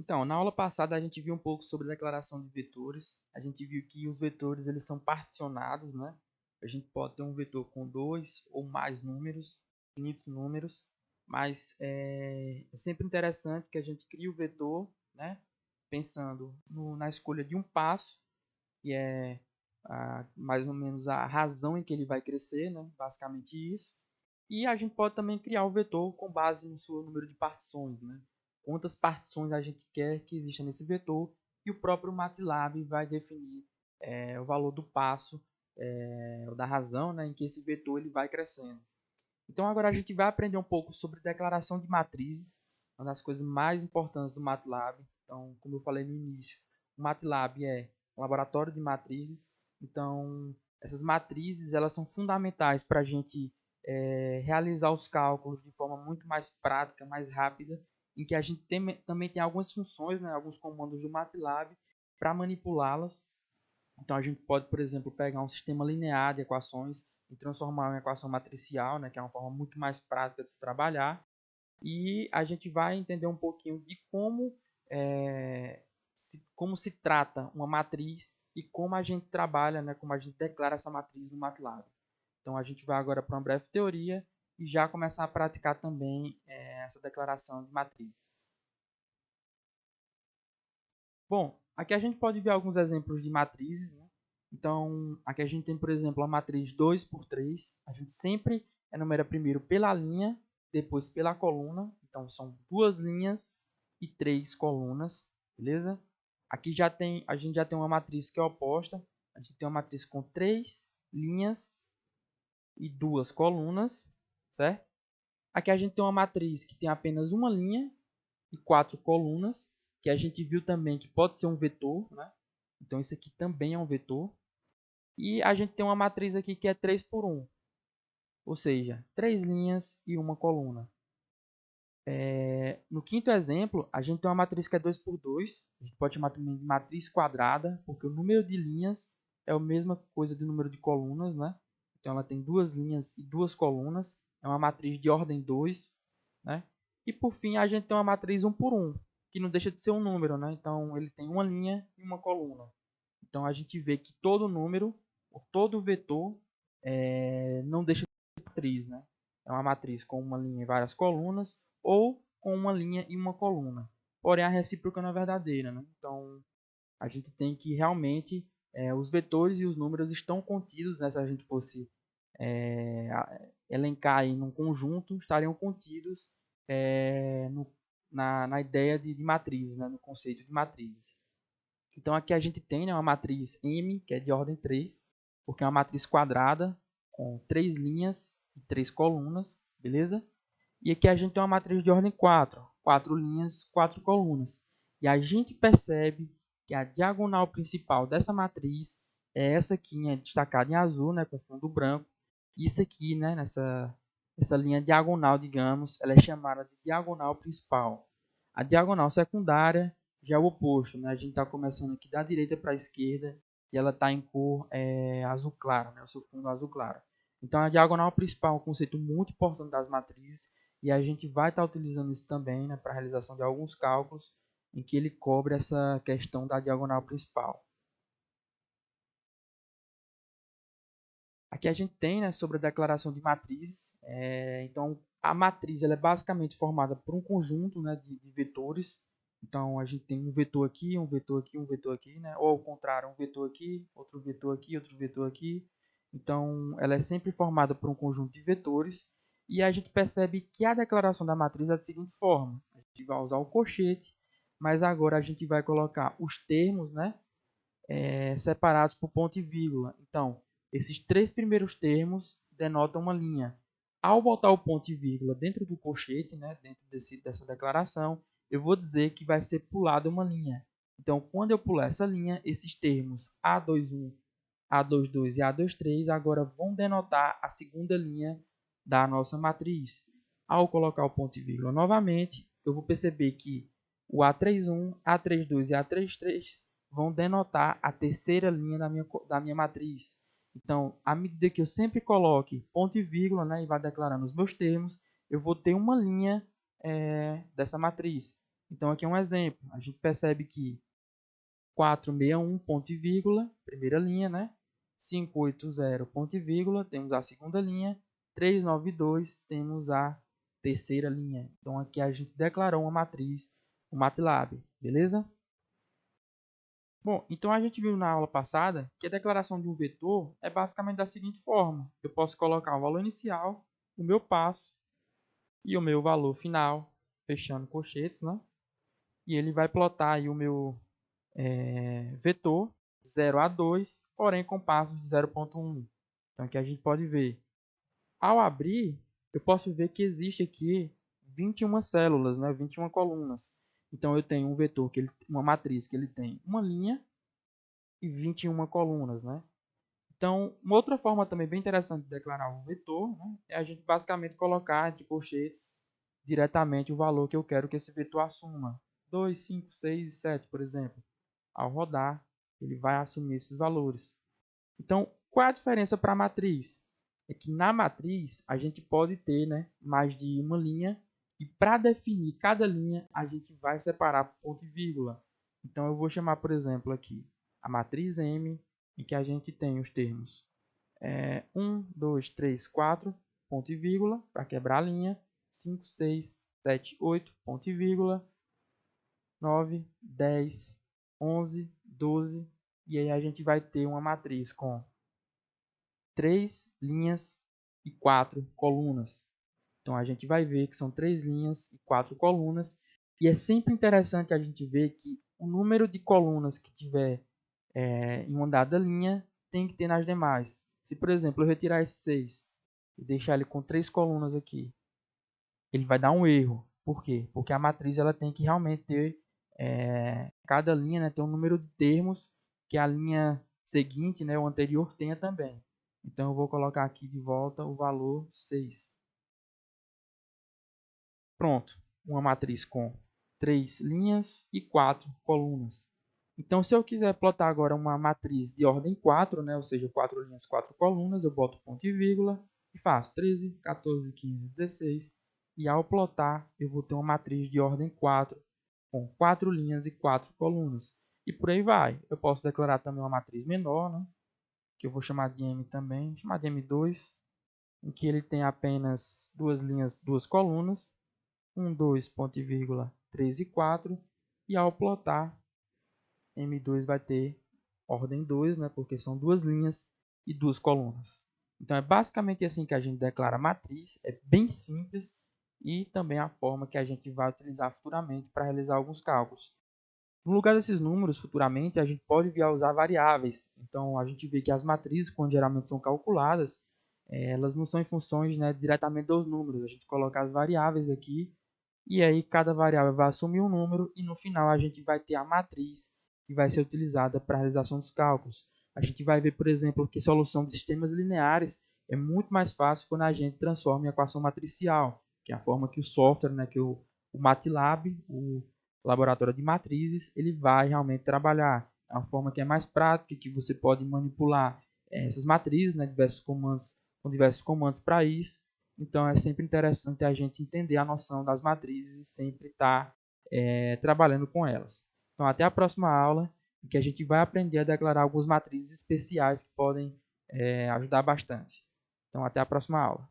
Então, na aula passada a gente viu um pouco sobre declaração de vetores. A gente viu que os vetores eles são particionados, né? A gente pode ter um vetor com dois ou mais números, infinitos números, mas é sempre interessante que a gente crie o vetor, né? Pensando na escolha de um passo, que é mais ou menos a razão em que ele vai crescer, né? Basicamente isso. E a gente pode também criar o vetor com base no seu número de partições, né? Quantas partições a gente quer que exista nesse vetor, e o próprio MATLAB vai definir o valor do passo, ou da razão, né, em que esse vetor ele vai crescendo. Então agora a gente vai aprender um pouco sobre declaração de matrizes, uma das coisas mais importantes do MATLAB. Então, como eu falei no início, o MATLAB é um laboratório de matrizes. Então, essas matrizes elas são fundamentais para a gente realizar os cálculos de forma muito mais prática, mais rápida, em que a gente também tem algumas funções, né, alguns comandos do MATLAB para manipulá-las. Então a gente pode, por exemplo, pegar um sistema linear de equações e transformar em uma equação matricial, né, que é uma forma muito mais prática de se trabalhar. E a gente vai entender um pouquinho de como se trata uma matriz e como a gente trabalha, né, como a gente declara essa matriz no MATLAB. Então a gente vai agora para uma breve teoria e já começar a praticar também essa declaração de matriz. Bom, aqui a gente pode ver alguns exemplos de matrizes, né? Então, aqui a gente tem, por exemplo, a matriz 2 por 3. A gente sempre enumera primeiro pela linha, depois pela coluna. Então, são duas linhas e três colunas, beleza? Aqui a gente já tem uma matriz que é oposta. A gente tem uma matriz com três linhas e duas colunas, certo? Aqui a gente tem uma matriz que tem apenas uma linha e quatro colunas, que a gente viu também que pode ser um vetor, né? Então isso aqui também é um vetor. E a gente tem uma matriz aqui que é 3 por 1, ou seja, três linhas e uma coluna. No quinto exemplo, a gente tem uma matriz que é 2 por 2, a gente pode chamar também de matriz quadrada, porque o número de linhas é a mesma coisa do número de colunas, né? Então ela tem duas linhas e duas colunas, é uma matriz de ordem 2, né? E por fim, a gente tem uma matriz 1 por 1, que não deixa de ser um número, né? Então ele tem uma linha e uma coluna. Então a gente vê que todo número, ou todo vetor, não deixa de ser matriz, né? É uma matriz com uma linha e várias colunas, ou com uma linha e uma coluna. Porém, a recíproca não é verdadeira, né? Então a gente tem que realmente os vetores e os números estão contidos, né? Se a gente fosse elencar aí num conjunto, estariam contidos na ideia de matrizes, né? No conceito de matrizes. Então aqui a gente tem, né, uma matriz M, que é de ordem 3, porque é uma matriz quadrada com três linhas e três colunas, beleza? E aqui a gente tem uma matriz de ordem 4, quatro linhas, quatro colunas. E a gente percebe que a diagonal principal dessa matriz é essa aqui, destacada em azul, né, com fundo branco. Isso aqui, né, essa linha diagonal, digamos, ela é chamada de diagonal principal. A diagonal secundária já é o oposto, né? A gente está começando aqui da direita para a esquerda e ela está em cor azul claro, né? O seu fundo azul claro. Então a diagonal principal é um conceito muito importante das matrizes e a gente vai estar utilizando isso também, né, para a realização de alguns cálculos em que ele cobre essa questão da diagonal principal. Aqui a gente tem, né, sobre a declaração de matrizes. Então a matriz ela é basicamente formada por um conjunto, né, de vetores. Então a gente tem um vetor aqui, um vetor aqui, um vetor aqui, né? Ou ao contrário, um vetor aqui, outro vetor aqui, outro vetor aqui. Então ela é sempre formada por um conjunto de vetores. E a gente percebe que a declaração da matriz é da seguinte forma: a gente vai usar o colchete, mas agora a gente vai colocar os termos, né, separados por ponto e vírgula. Então, esses três primeiros termos denotam uma linha. Ao botar o ponto e vírgula dentro do colchete, né, dentro dessa declaração, eu vou dizer que vai ser pulada uma linha. Então, quando eu pular essa linha, esses termos A21, A22 e A23 agora vão denotar a segunda linha da nossa matriz. Ao colocar o ponto e vírgula novamente, eu vou perceber que o A31, A32 e A33 vão denotar a terceira linha da minha matriz. Então, à medida que eu sempre coloque ponto e vírgula, né, e vá declarando os meus termos, eu vou ter uma linha dessa matriz. Então aqui é um exemplo. A gente percebe que 461 ponto e vírgula, primeira linha, né? 580 ponto e vírgula, temos a segunda linha. 392 temos a terceira linha. Então aqui a gente declarou uma matriz no MATLAB, beleza? Bom, então a gente viu na aula passada que a declaração de um vetor é basicamente da seguinte forma. Eu posso colocar o valor inicial, o meu passo e o meu valor final, fechando colchetes, né? E ele vai plotar aí o meu vetor 0 a 2, porém com passos de 0,1. Então aqui a gente pode ver. Ao abrir, eu posso ver que existe aqui 21 células, né? 21 colunas. Então eu tenho um vetor, uma matriz que ele tem uma linha e 21 colunas, né? Então, uma outra forma também bem interessante de declarar um vetor, né, é a gente basicamente colocar entre colchetes diretamente o valor que eu quero que esse vetor assuma. 2, 5, 6 e 7, por exemplo. Ao rodar, ele vai assumir esses valores. Então, qual é a diferença para a matriz? É que na matriz a gente pode ter, né, mais de uma linha e para definir cada linha a gente vai separar por ponto e vírgula. Então, eu vou chamar, por exemplo, aqui a matriz M, em que a gente tem os termos 1, 2, 3, 4, ponto e vírgula, para quebrar a linha, 5, 6, 7, 8, ponto e vírgula, 9, 10, 11, 12, e aí a gente vai ter uma matriz com 3 linhas e 4 colunas. Então a gente vai ver que são 3 linhas e 4 colunas, e é sempre interessante a gente ver que o número de colunas que tiver em uma dada linha tem que ter nas demais. Se, por exemplo, eu retirar esse 6 e deixar ele com 3 colunas aqui, ele vai dar um erro. Por quê? Porque a matriz ela tem que realmente ter, cada linha, né, tem um número de termos que a linha seguinte, né, o anterior, tenha também. Então, eu vou colocar aqui de volta o valor 6. Pronto, uma matriz com 3 linhas e 4 colunas. Então, se eu quiser plotar agora uma matriz de ordem 4, né, ou seja, 4 linhas, 4 colunas, eu boto ponto e vírgula e faço 13, 14, 15, 16. E ao plotar, eu vou ter uma matriz de ordem 4, com 4 linhas e 4 colunas. E por aí vai. Eu posso declarar também uma matriz menor, né, que eu vou chamar de M também, vou chamar de M2, em que ele tem apenas 2 linhas, 2 colunas, 1, 2, ponto e vírgula, 3 e 4. E ao plotar, M2 vai ter ordem 2, né, porque são 2 linhas e 2 colunas. Então é basicamente assim que a gente declara a matriz, é bem simples e também a forma que a gente vai utilizar futuramente para realizar alguns cálculos. No lugar desses números, futuramente, a gente pode vir a usar variáveis. Então a gente vê que as matrizes, quando geralmente são calculadas, elas não são em funções, né, diretamente dos números. A gente coloca as variáveis aqui e aí cada variável vai assumir um número e no final a gente vai ter a matriz que vai ser utilizada para a realização dos cálculos. A gente vai ver, por exemplo, que solução de sistemas lineares é muito mais fácil quando a gente transforma em equação matricial, que é a forma que o software, né, que o MATLAB, o laboratório de matrizes, ele vai realmente trabalhar. É uma forma que é mais prática, que você pode manipular essas matrizes, né, com diversos comandos para isso. Então é sempre interessante a gente entender a noção das matrizes e sempre estar trabalhando com elas. Então até a próxima aula, em que a gente vai aprender a declarar algumas matrizes especiais que podem ajudar bastante. Então até a próxima aula.